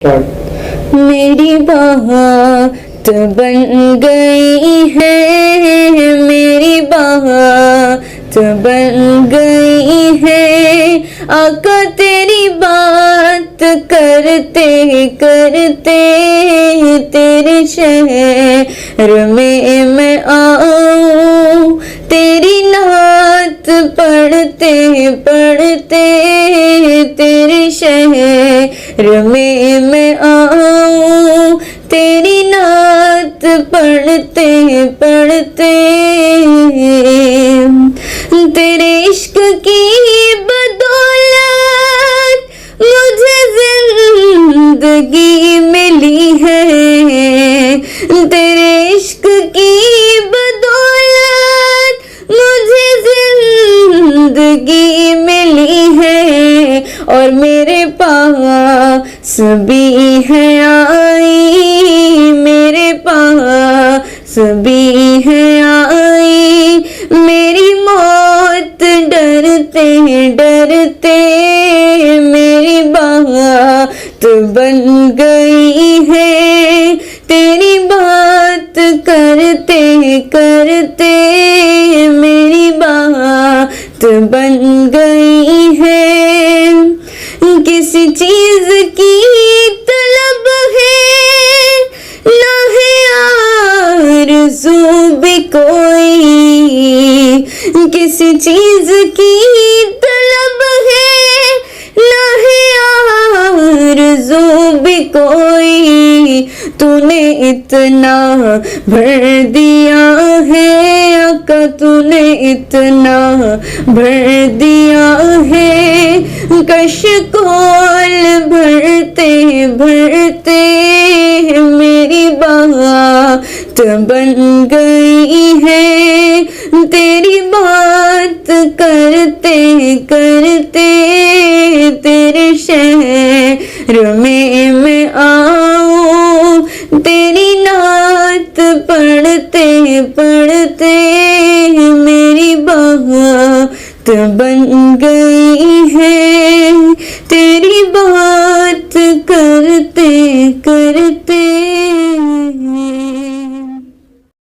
میری بات بن گئی ہے، میری بات بن گئی ہے، آقا تیری بات کرتے کرتے تیرے شہر میں آؤں، تیری نعت پڑھتے پڑھتے تیرے شہر میں آؤں، تیری نعت پڑھتے پڑھتے تیرے عشق کی بدولت مجھے زندگی ملی ہے، تیرے عشق کی بدولت مجھے زندگی ملی ہے، اور میرے پاس بھی ہے آئی، میرے پاس بھی ہے آئی میری موت، ڈرتے ڈرتے میری بات بن گئی ہے، تیری بات کرتے کرتے میری بات بن گئی ہے، کسی چیز کی طلب ہے نہ ہے آرزو بھی کوئی، کسی چیز کی طلب ہے نہ ہے آرزو بھی کوئی، تو نے اتنا بھر دیا ہے آقا، تو نے اتنا بھر دیا ہے، کش کول بھرتے بھرتے میری بات بن گئی ہے، تیری بات کرتے کرتے تیرے شہر میں آؤں، تیری نعت پڑھتے پڑھتے میری بات بن گئی ہے، تیری بات کرتے کرتے